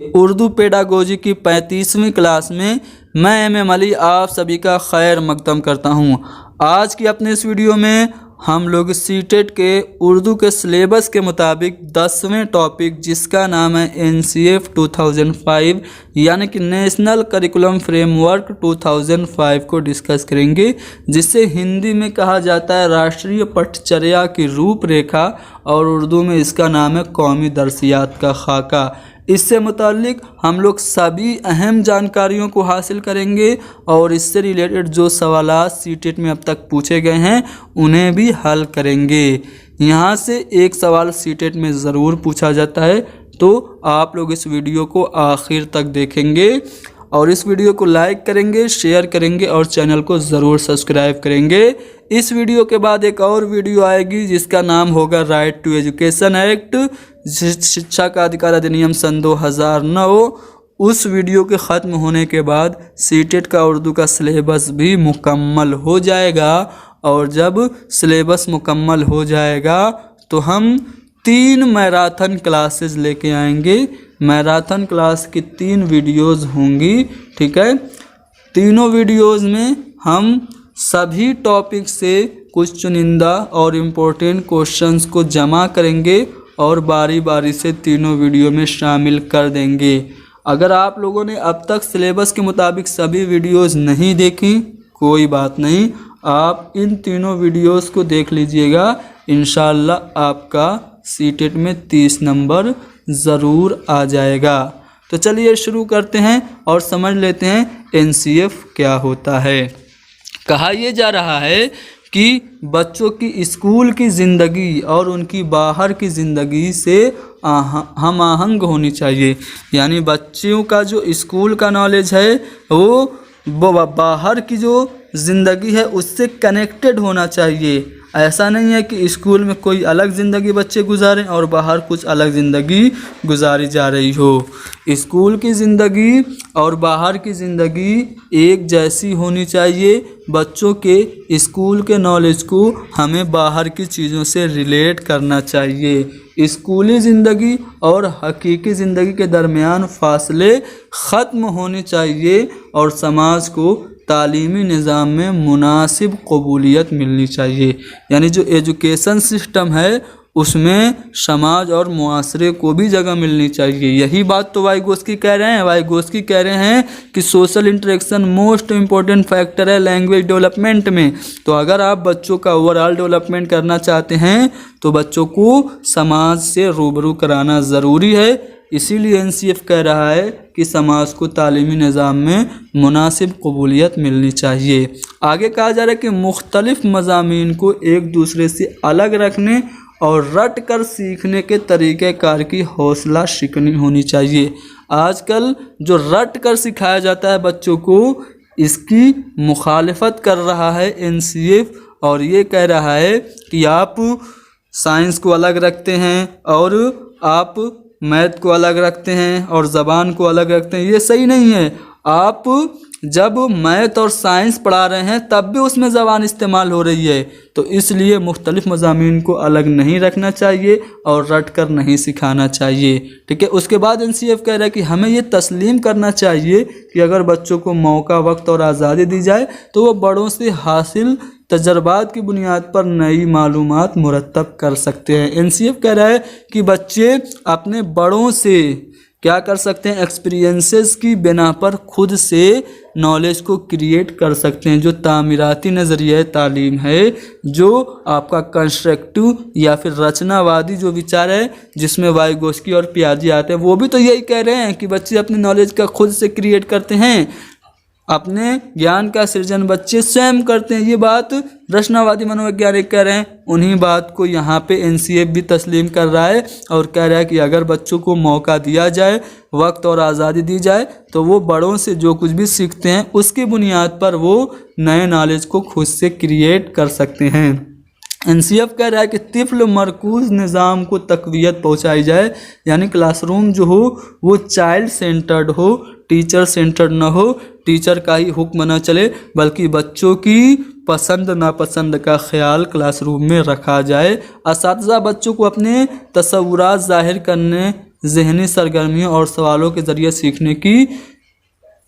Urdu pedagogy की 35वीं class में मैं एम अली आप सभी का खैर मकदम करता हूं। आज की अपने इस वीडियो में हम लोग सीटेट के उर्दू के सिलेबस के मुताबिक 10वें टॉपिक जिसका नाम है NCF 2005 यानी कि नेशनल करिकुलम फ्रेमवर्क 2005 को डिस्कस करेंगे, जिससे हिंदी में कहा जाता है राष्ट्रीय पटचर्या की रूपरेखा और उर्दू में इसका नाम है कौमी दरसियात का खाका। इससे मुताल्लिक हम लोग सभी अहम जानकारियों को हासिल करेंगे और इससे रिलेटेड जो सवालात सीटेट में अब तक पूछे गए हैं उन्हें भी हल करेंगे। यहाँ से एक सवाल सीटेट में ज़रूर पूछा जाता है, तो आप लोग इस वीडियो को आखिर तक देखेंगे और इस वीडियो को लाइक करेंगे, शेयर करेंगे और चैनल को ज़रूर सब्सक्राइब करेंगे। इस वीडियो के बाद एक और वीडियो आएगी जिसका नाम होगा राइट टू एजुकेशन एक्ट, शिक्षा का अधिकार अधिनियम सन 2009। उस वीडियो के ख़त्म होने के बाद सीटेट का उर्दू का सिलेबस भी मुकम्मल हो जाएगा और जब सिलेबस मुकम्मल हो जाएगा तो हम 3 मैराथन क्लासेस लेके आएंगे। मैराथन क्लास की 3 वीडियोज़ होंगी, ठीक है। तीनों वीडियोज़ में हम सभी टॉपिक से कुछ चुनिंदा और इम्पोर्टेंट क्वेश्चंस को जमा करेंगे और बारी बारी से तीनों वीडियो में शामिल कर देंगे। अगर आप लोगों ने अब तक सिलेबस के मुताबिक सभी वीडियोस नहीं देखी, कोई बात नहीं, आप इन तीनों वीडियोस को देख लीजिएगा। इंशाल्लाह आपका सीटेट में 30 नंबर ज़रूर आ जाएगा। तो चलिए शुरू करते हैं और समझ लेते हैं NCF क्या होता है। कहा यह जा रहा है कि बच्चों की स्कूल की ज़िंदगी और उनकी बाहर की ज़िंदगी से हम आहंग होनी चाहिए, यानी बच्चों का जो स्कूल का नॉलेज है वो बाहर की जो ज़िंदगी है उससे कनेक्टेड होना चाहिए। ऐसा नहीं है कि स्कूल में कोई अलग ज़िंदगी बच्चे गुजारें और बाहर कुछ अलग ज़िंदगी गुजारी जा रही हो। स्कूल की ज़िंदगी और बाहर की ज़िंदगी एक जैसी होनी चाहिए। बच्चों के स्कूल के नॉलेज को हमें बाहर की चीज़ों से रिलेट करना चाहिए। स्कूली ज़िंदगी और हकीकी ज़िंदगी के दरमियान फासले ख़त्म होने चाहिए और समाज को तालीमी निज़ाम में मुनासिब कबूलियत मिलनी चाहिए। यानी जो एजुकेशन सिस्टम है उसमें समाज और मुआशरे को भी जगह मिलनी चाहिए। यही बात तो वाइगोस्की कह रहे हैं। वाइगोस्की कह रहे हैं कि social interaction most important factor है लैंग्वेज डेवलपमेंट में। तो अगर आप बच्चों का ओवरऑल डेवलपमेंट करना चाहते हैं तो बच्चों को समाज से रूबरू कराना ज़रूरी है। इसीलिए NCF कह रहा है कि समाज को तालीमी निज़ाम में मुनासिब कबूलियत मिलनी चाहिए। आगे कहा जा रहा है कि मुख्तलिफ मज़ामीन को एक दूसरे से अलग रखने और रट कर सीखने के तरीक़ेकार की हौसला शिकनी होनी चाहिए। आजकल जो रट कर सिखाया जाता है बच्चों को, इसकी मुखालिफत कर रहा है NCF और ये कह रहा है कि आप साइंस को अलग रखते हैं और आप मैथ को अलग रखते हैं और ज़बान को अलग रखते हैं। ये सही नहीं है। आप जब मैथ और साइंस पढ़ा रहे हैं तब भी उसमें ज़बान इस्तेमाल हो रही है, तो इसलिए मुख्तलिफ मज़ामीन को अलग नहीं रखना चाहिए और रट कर नहीं सिखाना चाहिए, ठीक है। उसके बाद NCF कह रहा है कि हमें ये तस्लीम करना चाहिए कि अगर बच्चों को मौका, वक्त और आज़ादी दी जाए तो वो बड़ों से हासिल तजर्बात की बुनियाद पर नई मालूमात मुरतब कर सकते हैं। NCF कह रहा है कि बच्चे अपने बड़ों से क्या कर सकते हैं, एक्सपीरियंसेस की बिना पर खुद से नॉलेज को क्रिएट कर सकते हैं। जो तामीराती नज़रिया तालीम है, जो आपका कंस्ट्रक्टिव या फिर रचनावादी जो विचार है जिसमें वाइगोस्की और पियाजे आते हैं, वो भी तो यही कह रहे हैं कि बच्चे अपनी नॉलेज का खुद से क्रिएट करते हैं, अपने ज्ञान का सृजन बच्चे स्वयं करते हैं। ये बात रचनावादी मनोवैज्ञानिक कह रहे हैं। उन्हीं बात को यहाँ पे NCF भी तस्लीम कर रहा है और कह रहा है कि अगर बच्चों को मौका दिया जाए, वक्त और आज़ादी दी जाए, तो वो बड़ों से जो कुछ भी सीखते हैं उसकी बुनियाद पर वो नए नॉलेज को खुद से क्रिएट कर सकते हैं। NCF कह रहा है कि तिफ़्ल मरकूज़ निज़ाम को तक़वियत पहुँचाई जाए, यानी क्लासरूम जो हो वो चाइल्ड सेंटर्ड हो, टीचर सेंटर्ड ना हो, टीचर का ही हुक्म न चले, बल्कि बच्चों की पसंद नापसंद का ख्याल क्लासरूम में रखा जाए। असातिज़ा बच्चों को अपने तसव्वुरात ज़ाहिर करने, ज़हनी सरगर्मियों और सवालों के ज़रिए सीखने की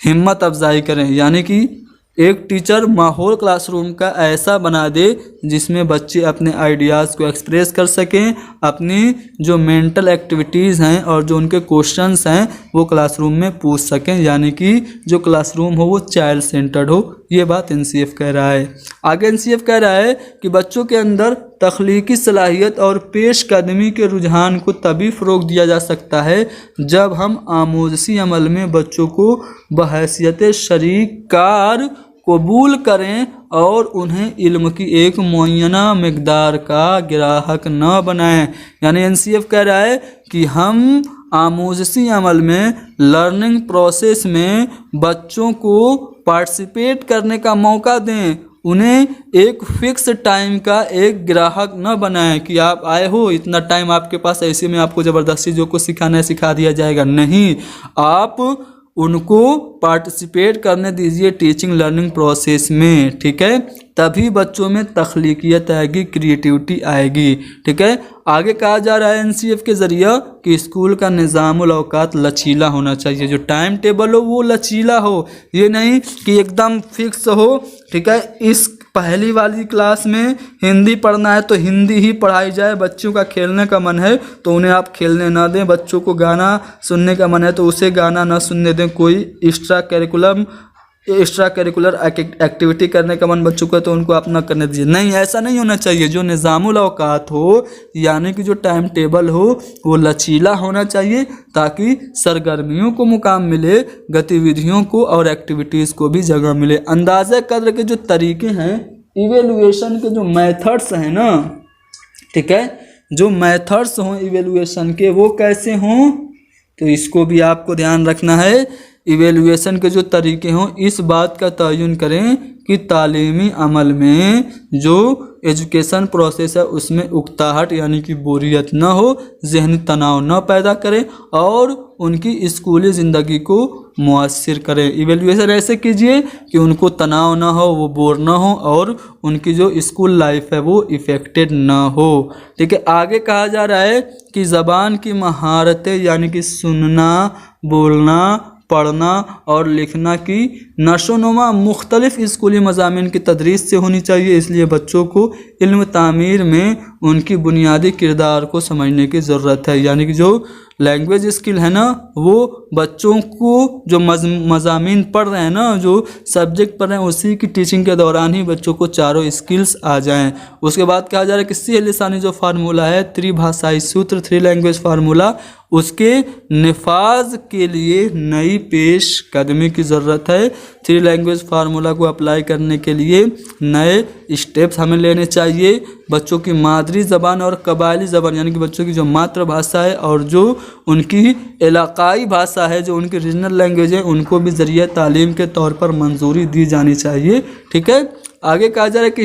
हिम्मत अफजाई करें। यानी कि एक टीचर माहौल क्लासरूम का ऐसा बना दे जिसमें बच्चे अपने आइडियाज़ को एक्सप्रेस कर सकें, अपनी जो मेंटल एक्टिविटीज़ हैं और जो उनके क्वेश्चंस हैं वो क्लासरूम में पूछ सकें। यानी कि जो क्लासरूम हो वो चाइल्ड सेंटर्ड हो। ये बात एनसीएफ कह रहा है। आगे एनसीएफ कह रहा है कि बच्चों के अंदर तख्लीकी सलाहियत और पेशकदमी के रुझान को तभी फ़रोग़ दिया जा सकता है जब हम आमोज़ी अमल में बच्चों को बहैसियत शरीक कार कबूल करें और उन्हें इल्म की एक मुअय्यना मिक़दार का ग्राहक न बनाएं। यानी एनसीएफ कह रहा है कि हम आमोज़ी अमल में, लर्निंग प्रोसेस में बच्चों को पार्टिसिपेट करने का मौका दें, उन्हें एक फ़िक्स टाइम का एक ग्राहक न बनाएं कि आप आए हो, इतना टाइम आपके पास, ऐसे में आपको ज़बरदस्ती जो कुछ सिखाना है सिखा दिया जाएगा। नहीं, आप उनको पार्टिसिपेट करने दीजिए टीचिंग लर्निंग प्रोसेस में। ठीक है, तभी बच्चों में तख्लीकियत आएगी, क्रिएटिविटी आएगी। ठीक है, आगे कहा जा रहा है एनसीएफ के ज़रिए कि स्कूल का निज़ामुल औकात लचीला होना चाहिए। जो टाइम टेबल हो वो लचीला हो, ये नहीं कि एकदम फिक्स हो। ठीक है, इस पहली वाली क्लास में हिंदी पढ़ना है तो हिंदी ही पढ़ाई जाए, बच्चों का खेलने का मन है तो उन्हें आप खेलने ना दें, बच्चों को गाना सुनने का मन है तो उसे गाना ना सुनने दें, कोई एक्स्ट्रा करिकुलर एक्टिविटी करने का मन बच्चों को तो उनको आप ना करने दीजिए। नहीं, ऐसा नहीं होना चाहिए। जो निज़ामुल औकात हो, यानी कि जो टाइम टेबल हो वो लचीला होना चाहिए ताकि सरगर्मियों को मुकाम मिले, गतिविधियों को और एक्टिविटीज़ को भी जगह मिले। अंदाज़ा कद्र के जो तरीके हैं, इवेलुएशन के जो मेथड्स हैं ना, ठीक है, जो मेथड्स हों इवेलुएशन के वो कैसे हों, तो इसको भी आपको ध्यान रखना है। इवेलुएशन के जो तरीके हों, इस बात का तयन करें कि तालीमी अमल में जो एजुकेशन प्रोसेस है उसमें उकताहट यानी कि बोरियत ना हो, ज़हनी तनाव ना पैदा करें और उनकी स्कूली ज़िंदगी को मुअस्सिर करें। इवेलुएशन ऐसे कीजिए कि उनको तनाव ना हो, वो बोर ना हो और उनकी जो स्कूल लाइफ है वो इफ़ेक्टेड ना हो। ठीक है, आगे कहा जा रहा है कि ज़बान की महारतें यानी कि सुनना, बोलना, पढ़ना और लिखना की नशोनुमा मुख्तलिफ स्कूली मज़ामीन की तदरीस से होनी चाहिए। इसलिए बच्चों को इल्म तामीर में उनकी बुनियादी किरदार को समझने की ज़रूरत है। यानी कि जो लैंग्वेज स्किल है ना, वो बच्चों को जो मज़ामीन पढ़ रहे हैं ना, जो सब्जेक्ट पढ़ रहे हैं, उसी की टीचिंग के दौरान ही बच्चों को चारों स्किल्स आ जाएं। उसके बाद कहा जा रहा है कि सी लिसानी जो फार्मूला है, त्रिभाषाई सूत्र, 3 लैंग्वेज फार्मूला, उसके नफाज के लिए नई पेश कदमी की ज़रूरत है। 3 लैंग्वेज फार्मूला को अप्लाई करने के लिए नए स्टेप्स हमें लेने चाहिए। बच्चों की मादरी ज़बान और कबायली ज़बान यानी कि बच्चों की जो मातृभाषा है और जो उनकी इलाकाई भाषा है, जो उनकी रीजनल लैंग्वेज है, उनको भी ज़रिया तालीम के तौर पर मंजूरी दी जानी चाहिए। ठीक है, आगे कहा जा रहा है कि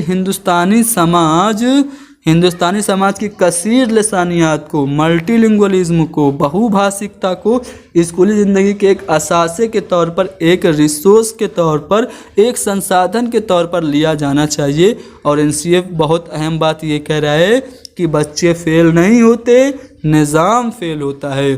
हिंदुस्तानी समाज की कसीर लसानियात को, मल्टीलिंगुअलिज्म को, बहुभाषिकता को स्कूली ज़िंदगी के एक असासे के तौर पर, एक रिसोर्स के तौर पर, एक संसाधन के तौर पर लिया जाना चाहिए। और एनसीएफ बहुत अहम बात ये कह रहा है कि बच्चे फेल नहीं होते, निज़ाम फेल होता है।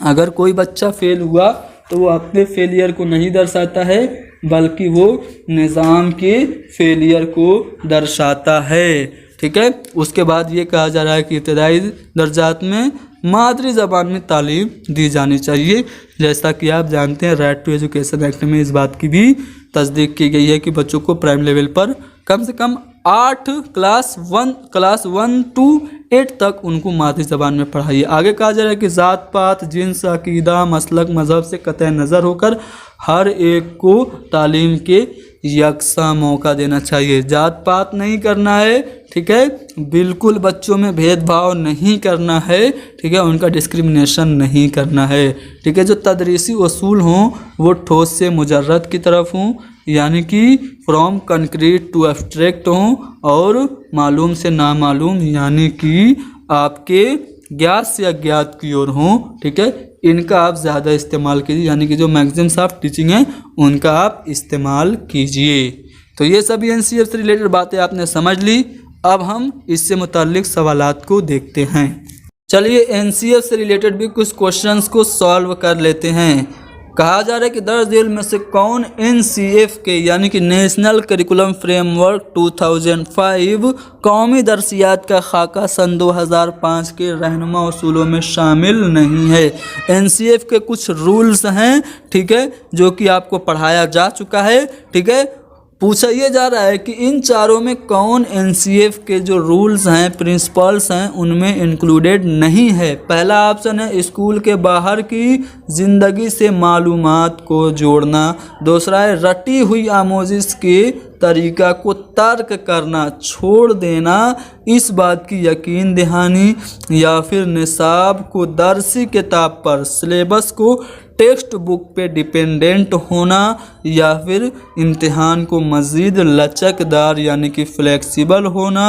अगर कोई बच्चा फेल हुआ तो वो अपने फेलियर को नहीं दर्शाता है, बल्कि वो निज़ाम के फेलियर को दर्शाता है। ठीक है, उसके बाद ये कहा जा रहा है कि इब्तदाई दर्जात में मादरी ज़बान में तालीम दी जानी चाहिए। जैसा कि आप जानते हैं, राइट टू एजुकेशन एक्ट में इस बात की भी तस्दीक की गई है कि बच्चों को प्राइमरी लेवल पर कम से कम 8 क्लास 1 to 8 तक उनको मादरी ज़बान में पढ़ाइए। आगे कहा जा रहा है कि ज़ात पात, जिन्स, अकीदा, मसलक, मज़हब से कतई नज़र होकर हर एक को तालीम के यकसा मौका देना चाहिए। जात पात नहीं करना है, ठीक है, बिल्कुल बच्चों में भेदभाव नहीं करना है, ठीक है, उनका डिस्क्रिमिनेशन नहीं करना है। ठीक है, जो तदरीसी उसूल हों वो ठोस से मुजर्रद की तरफ हों, यानी कि फ्रॉम कंक्रीट टू एब्स्ट्रैक्ट हों, और मालूम से नामालूम यानी कि आपके ज्ञात से अज्ञात की ओर हों। ठीक है, इनका आप ज़्यादा इस्तेमाल कीजिए, यानी कि जो मैगजीन्स ऑफ टीचिंग हैं उनका आप इस्तेमाल कीजिए। तो ये सभी एनसीएफ से रिलेटेड बातें आपने समझ ली। अब हम इससे मुताल्लिक सवालात को देखते हैं। चलिए एनसीएफ से रिलेटेड भी कुछ क्वेश्चंस को सॉल्व कर लेते हैं। कहा जा रहा है कि दर्ज झेल में से कौन एनसीएफ के यानी कि नेशनल करिकुलम फ्रेमवर्क 2005 कौमी दरसियात का खाका सन 2005 के रहनुमा उसूलों में शामिल नहीं है। एनसीएफ के कुछ रूल्स हैं, ठीक है, जो कि आपको पढ़ाया जा चुका है, ठीक है। पूछा ये जा रहा है कि इन चारों में कौन एनसीएफ के जो रूल्स हैं, प्रिंसिपल्स हैं, उनमें इंक्लूडेड नहीं है। पहला ऑप्शन है स्कूल के बाहर की ज़िंदगी से मालूमात को जोड़ना। दूसरा है रटी हुई आमोजिश के तरीका को तर्क करना, छोड़ देना, इस बात की यकीन दहानी, या फिर निसाब को दरसी किताब पर, सिलेबस को टेक्स्ट बुक पे डिपेंडेंट होना, या फिर इम्तिहान को मज़ीद लचकदार यानी कि फ्लेक्सिबल होना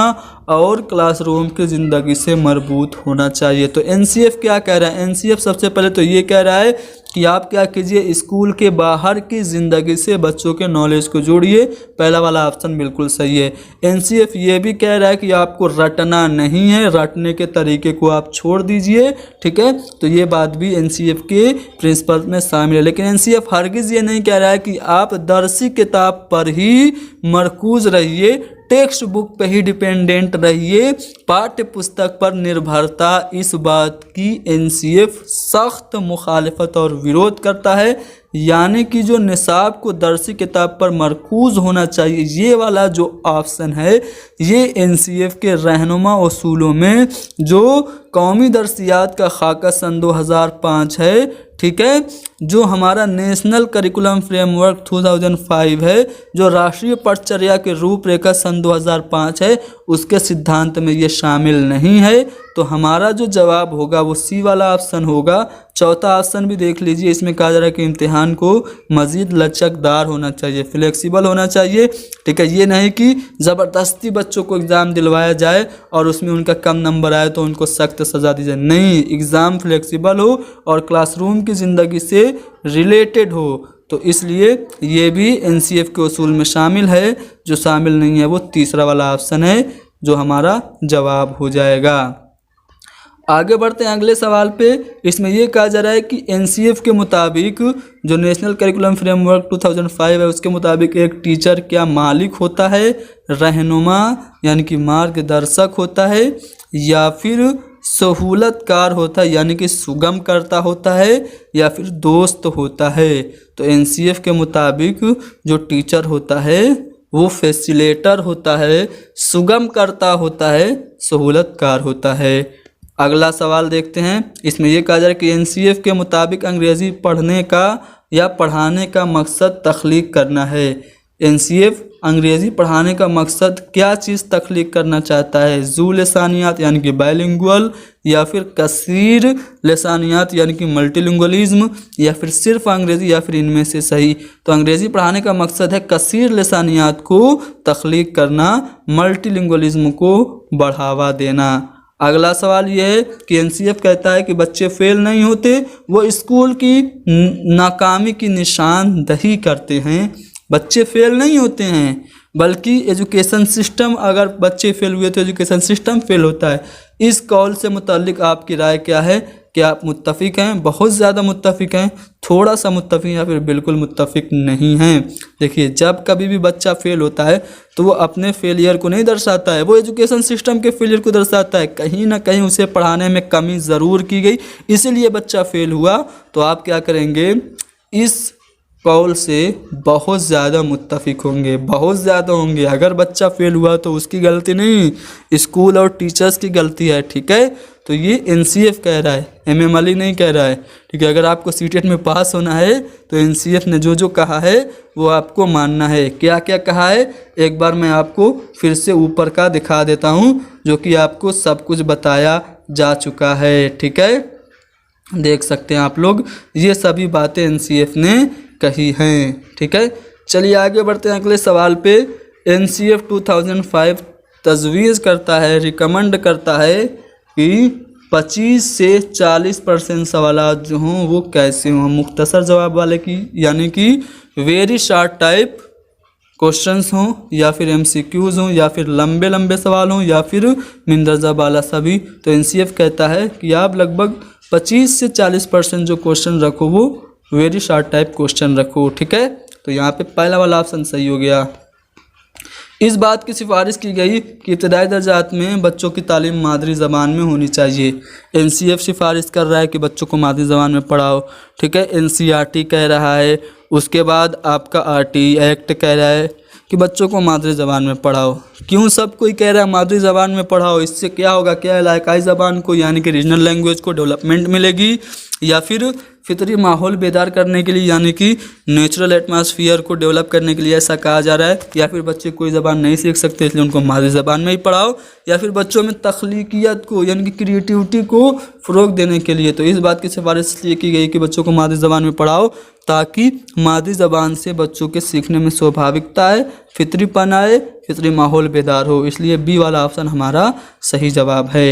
और क्लासरूम की ज़िंदगी से मरबूत होना चाहिए। तो एनसीएफ क्या कह रहा है? एनसीएफ सबसे पहले तो ये कह रहा है कि आप क्या कीजिए, स्कूल के बाहर की ज़िंदगी से बच्चों के नॉलेज को जोड़िए। पहला वाला ऑप्शन बिल्कुल सही है। एनसीएफ ये भी कह रहा है कि आपको रटना नहीं है, रटने के तरीके को आप छोड़ दीजिए, ठीक है। तो ये बात भी एनसीएफ के प्रिंसिपल में शामिल है। लेकिन एनसीएफ हरगिज़ ये नहीं कह रहा है कि आप दरसी किताब पर ही मरकूज रहिए, टेक्स्ट बुक पे ही डिपेंडेंट रहिए, पाठ्य पुस्तक पर निर्भरता, इस बात की एनसीएफ सख्त मुखालिफत और विरोध करता है। यानी कि जो निसाब को दरसी किताब पर मरकूज होना चाहिए, ये वाला जो ऑप्शन है, ये एनसीएफ के रहनुमा उसूलों में जो कौमी दरसियात का खाका सन 2005 है, ठीक है, जो हमारा नेशनल करिकुलम फ्रेमवर्क 2005 है, जो राष्ट्रीय पठचर्या के रूपरेखा सन 2005 है, उसके सिद्धांत में ये शामिल नहीं है। तो हमारा जो जवाब होगा वो सी वाला ऑप्शन होगा। चौथा ऑप्शन भी देख लीजिए, इसमें कहा जा रहा है कि इम्तिहान को मज़ीद लचकदार होना चाहिए, फ्लेक्सिबल होना चाहिए, ठीक है। ये नहीं कि ज़बरदस्ती बच्चों को एग्ज़ाम दिलवाया जाए और उसमें उनका कम नंबर आए तो उनको सख्त सज़ा दी जाए। नहीं, एग्ज़ाम फ्लेक्सिबल हो और क्लासरूम की ज़िंदगी से रिलेटेड हो। तो इसलिए ये भी एनसीएफ के उसूल में शामिल है। जो शामिल नहीं है वो तीसरा वाला ऑप्शन है, जो हमारा जवाब हो जाएगा। आगे बढ़ते हैं अगले सवाल पे। इसमें ये कहा जा रहा है कि एनसीएफ के मुताबिक, जो नेशनल करिकुलम फ्रेमवर्क 2005 है, उसके मुताबिक एक टीचर क्या मालिक होता है, रहनुमा यानी कि मार्गदर्शक होता है, या फिर सहूलतकार होता है यानी कि सुगम करता होता है, या फिर दोस्त होता है। तो एनसीएफ के मुताबिक जो टीचर होता है वो फैसिलिटेटर होता है, सुगम करता होता है, सहूलतकार होता है। अगला सवाल देखते हैं। इसमें यह कहा जा रहा है कि एनसीएफ के मुताबिक अंग्रेज़ी पढ़ने का या पढ़ाने का मकसद तख्लीक करना है। एनसीएफ अंग्रेज़ी पढ़ाने का मकसद क्या चीज़ तख्लीक करना चाहता है? ज़ू लसानियात यानी कि बायलिंगुअल, या फिर कसीर लसानियात यानी कि मल्टीलिंगुअलिज्म, या फिर सिर्फ अंग्रेज़ी, या फिर इनमें से सही। तो अंग्रेज़ी पढ़ाने का मकसद है कसीर लसानियात को तख्लीक करना, मल्टीलिंगुअलिज्म को बढ़ावा देना। अगला सवाल यह है कि एनसीएफ कहता है कि बच्चे फेल नहीं होते, वो स्कूल की नाकामी की निशानदही करते हैं। बच्चे फेल नहीं होते हैं, बल्कि एजुकेशन सिस्टम, अगर बच्चे फेल हुए तो एजुकेशन सिस्टम फेल होता है। इस कौल से मुताल्लिक आपकी राय क्या है? क्या आप मुत्तफ़िक हैं, बहुत ज़्यादा मुत्तफ़िक हैं, थोड़ा सा मुत्तफ़िक, या फिर बिल्कुल मुत्तफ़िक नहीं हैं? देखिए, जब कभी भी बच्चा फेल होता है तो वो अपने फेलियर को नहीं दर्शाता है, वो एजुकेशन सिस्टम के फेलियर को दर्शाता है। कहीं ना कहीं उसे पढ़ाने में कमी ज़रूर की गई, इसीलिए बच्चा फेल हुआ। तो आप क्या करेंगे, इस कौल से बहुत ज़्यादा मुत्तफ़िक होंगे, बहुत ज़्यादा होंगे। अगर बच्चा फेल हुआ तो उसकी गलती नहीं, स्कूल और टीचर्स की गलती है, ठीक है। तो ये एनसीएफ कह रहा है, एमएम अली नहीं कह रहा है, ठीक है। अगर आपको सीटेट में पास होना है तो एनसीएफ ने जो जो कहा है वो आपको मानना है। क्या क्या कहा है, एक बार मैं आपको फिर से ऊपर का दिखा देता हूँ, जो कि आपको सब कुछ बताया जा चुका है, ठीक है। देख सकते हैं आप लोग, ये सभी बातें एनसीएफ ने कही हैं, ठीक है। चलिए आगे बढ़ते हैं अगले सवाल पे। एनसीएफ 2005 तजवीज़ करता है, रिकमेंड करता है कि 25 से 40% सवालात जो हों वो कैसे हों, मुख्तसर जवाब वाले की, यानी कि वेरी शॉर्ट टाइप क्वेश्चंस हों या फिर MCQs हों या फिर लंबे लंबे सवाल हों या फिर मिंदरजा वाला सभी, तो NCF कहता है कि आप लगभग 25 से 40% जो क्वेश्चन रखो वो वेरी शॉर्ट टाइप क्वेश्चन रखो। ठीक है, तो यहाँ पे पहला वाला ऑप्शन सही हो गया। इस बात की सिफारिश की गई कि इब्तदाई दर्जात में बच्चों की तालीम मादरी ज़बान में होनी चाहिए। NCF सिफारिश कर रहा है कि बच्चों को मादरी ज़बान में पढ़ाओ। ठीक है, NCERT कह रहा है, उसके बाद आपका RTE एक्ट कह रहा है कि बच्चों को मादरी ज़बान में पढ़ाओ। क्यों सब कोई कह रहा है मादरी ज़बान में पढ़ाओ? इससे क्या होगा, क्या इलाकाई ज़बान को यानी कि रीजनल लैंग्वेज को डेवलपमेंट मिलेगी, या फिर फितरी माहौल बेदार करने के लिए यानी कि नेचुरल एटमॉस्फेयर को डेवलप करने के लिए ऐसा कहा जा रहा है, या फिर बच्चे कोई ज़बान नहीं सीख सकते इसलिए उनको मादरी ज़बान में ही पढ़ाओ, या फिर बच्चों में तख्लीकियत को यानी कि क्रिएटिविटी को फ़रोग देने के लिए। तो इस बात की सिफारिश इसलिए की गई कि बच्चों को मादरी ज़बान में पढ़ाओ ताकि मादरी ज़बान से बच्चों के सीखने में स्वाभाविकता आए, फितरीपन आए, फितरी माहौल बेदार हो। इसलिए बी वाला ऑप्शन हमारा सही जवाब है।